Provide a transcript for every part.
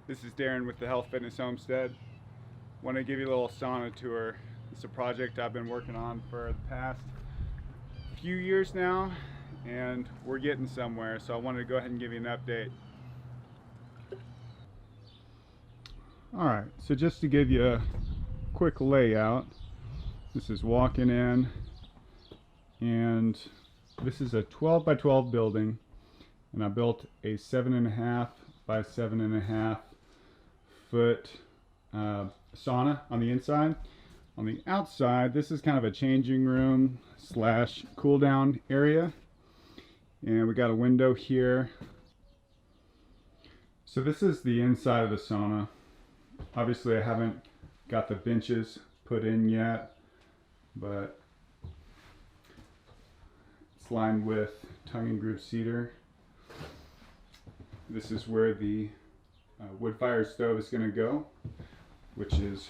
This is Darren with the Health Fitness Homestead. Want to give you a little sauna tour. It's a project I've been working on for the past few years now, and we're getting somewhere, so I wanted to go ahead and give you an update. Alright, so just to give you a quick layout, this is walking in, and this is a 12 by 12 building, and I built a 7.5 by 7.5 foot sauna on the inside. On the outside, this is kind of a changing room slash cool down area, and we got a window here. So this is the inside of the sauna. Obviously I haven't got the benches put in yet, but it's lined with tongue and groove cedar. This is where the wood fire stove is going to go, which is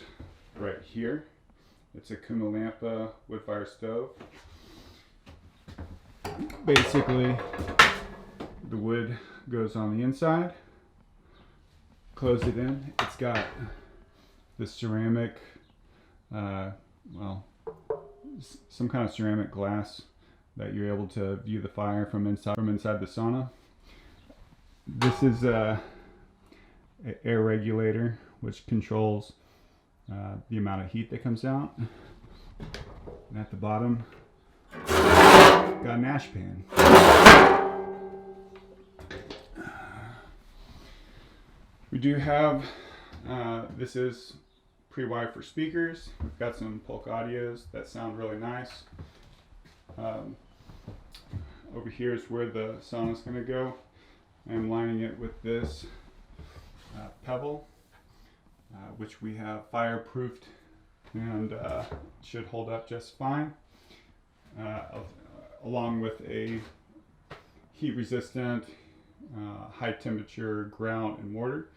right here. It's a Kunalampa wood fire stove. Basically, the wood goes on the inside. Close it in. It's got the ceramic, some kind of ceramic glass that you're able to view the fire from inside the sauna. This is an air regulator which controls the amount of heat that comes out. And at the bottom, got an ash pan. We do have, this is pre-wired for speakers. We've got some Polk audios that sound really nice. Over here is where the sauna is going to go. I'm lining it with this pebble, which we have fireproofed and should hold up just fine, along with a heat resistant high temperature grout and mortar.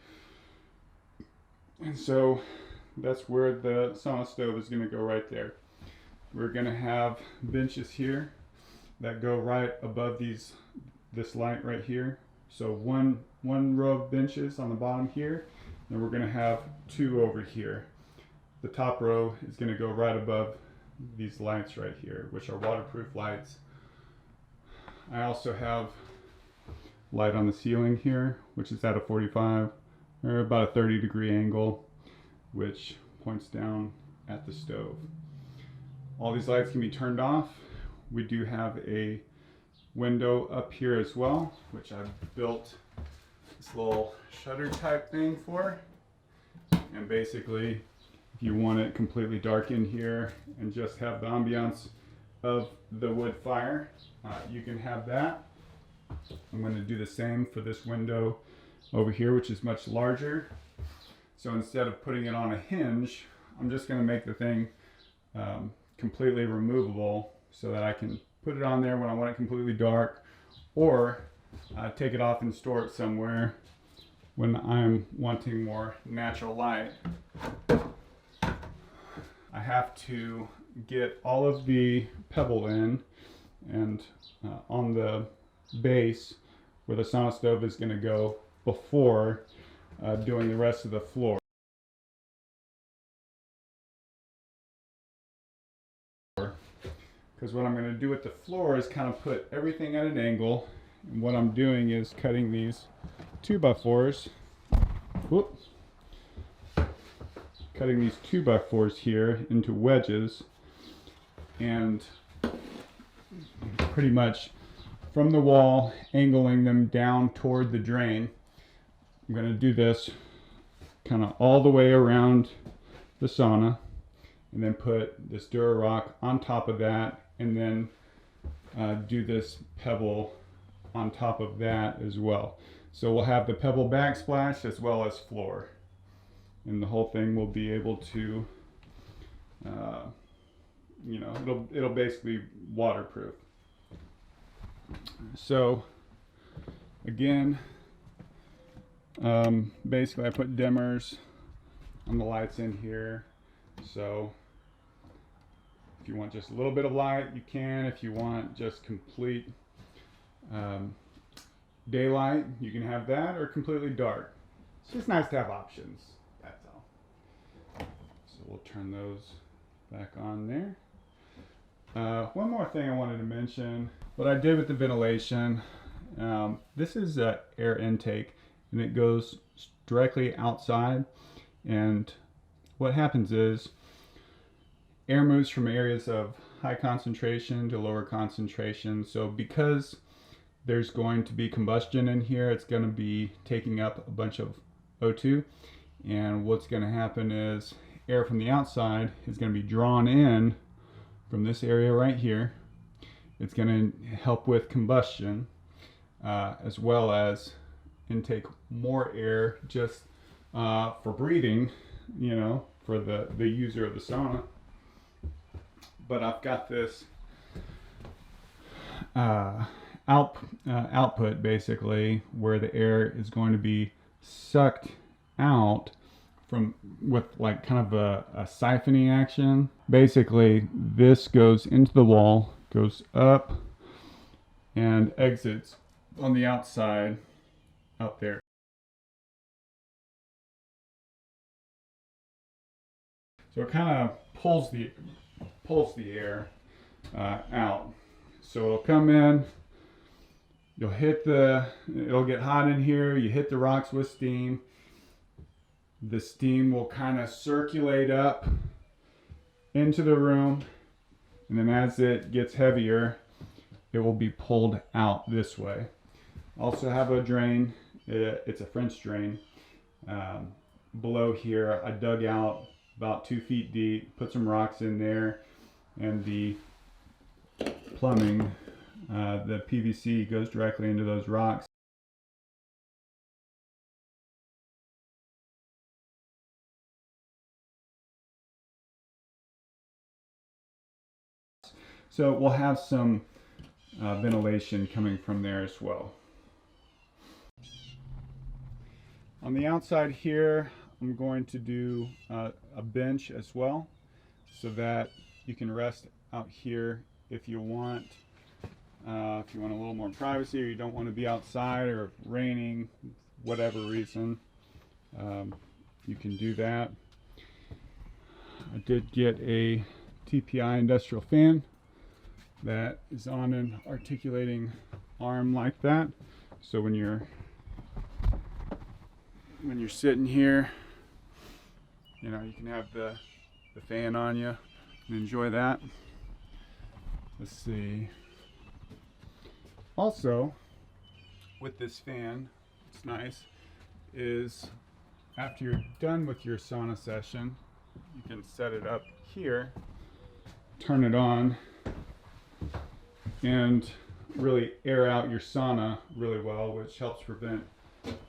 And so that's where the sauna stove is going to go, right there. We're going to have benches here that go right above this light right here. So one row of benches on the bottom here, and we're going to have two over here. The top row is going to go right above these lights right here, which are waterproof lights. I also have light on the ceiling here, which is at a 45 or about a 30-degree angle, which points down at the stove. All these lights can be turned off. We do have a window up here as well, which I've built this little shutter type thing for. And basically, if you want it completely dark in here and just have the ambiance of the wood fire, you can have that. I'm going to do the same for this window over here, which is much larger. So instead of putting it on a hinge, I'm just going to make the thing completely removable so that I can put it on there when I want it completely dark, or take it off and store it somewhere when I'm wanting more natural light. I have to get all of the pebble in, and on the base where the sauna stove is going to go before doing the rest of the floor. Because what I'm going to do with the floor is kind of put everything at an angle. And what I'm doing is cutting these 2x4s. Whoops. Cutting these 2x4s here into wedges, and pretty much from the wall angling them down toward the drain. I'm going to do this kind of all the way around the sauna, and then put this Durarock on top of that, and then do this pebble on top of that as well. So we'll have the pebble backsplash as well as floor, and the whole thing will be able to, it'll basically waterproof. So again, basically I put dimmers on the lights in here. So if you want just a little bit of light, you can. If you want just complete daylight, you can have that, or completely dark. it's just nice to have options. That's all. So we'll turn those back on there. One more thing I wanted to mention. What I did with the ventilation. This is air intake, and it goes directly outside. And what happens is air moves from areas of high concentration to lower concentration. So because there's going to be combustion in here, it's going to be taking up a bunch of O2. And what's going to happen is air from the outside is going to be drawn in from this area right here. It's going to help with combustion, as well as intake more air just for breathing, you know, for the user of the sauna. But I've got this output basically where the air is going to be sucked out from with like kind of a siphoning action. Basically this goes into the wall, goes up, and exits on the outside out there. So it kind of pulls the air out. So it'll come in, you'll hit it'll get hot in here, you hit the rocks with steam. The steam will kind of circulate up into the room, and then as it gets heavier, it will be pulled out this way. Also have a drain, it's a French drain. Below here, I dug out about 2 feet deep, put some rocks in there, and the plumbing, the PVC goes directly into those rocks. So we'll have some ventilation coming from there as well. On the outside here, I'm going to do a bench as well, so that you can rest out here if you want. If you want a little more privacy, or you don't want to be outside, or raining, whatever reason, you can do that. I did get a TPI industrial fan that is on an articulating arm like that, so when you're sitting here, you know, you can have the fan on you and enjoy that. Let's see. Also, with this fan, what's nice is after you're done with your sauna session, you can set it up here, turn it on, and really air out your sauna really well, which helps prevent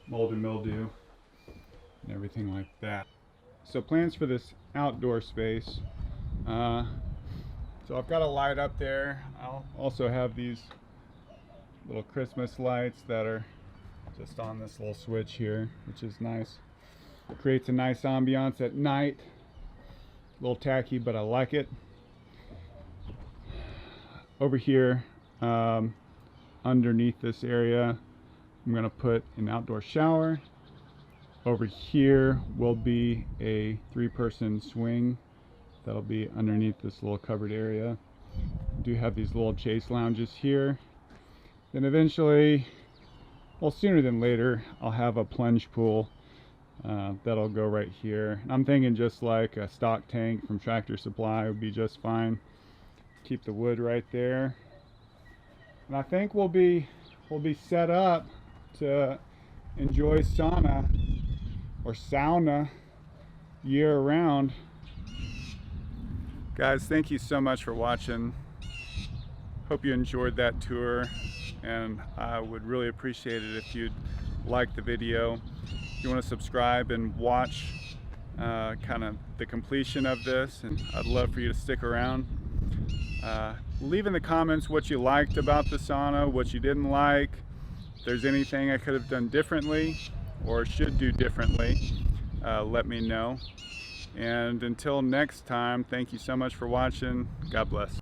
mold and mildew and everything like that. So plans for this outdoor space. So I've got a light up there. I'll also have these little Christmas lights that are just on this little switch here, which is nice. It creates a nice ambiance at night. A little tacky, but I like it. Over here, underneath this area, I'm gonna put an outdoor shower. Over here will be a 3-person swing that'll be underneath this little covered area. I do have these little chase lounges here. Then eventually, well, sooner than later, I'll have a plunge pool that'll go right here. I'm thinking just like a stock tank from Tractor Supply would be just fine. Keep the wood right there, and I think we'll be set up to enjoy sauna or sauna year round. Guys, thank you so much for watching. Hope you enjoyed that tour, and I would really appreciate it if you'd like the video. If you want to subscribe and watch kind of the completion of this, and I'd love for you to stick around. Leave in the comments what you liked about the sauna, what you didn't like, if there's anything I could have done differently or should do differently. Let me know. And until next time, thank you so much for watching. God bless.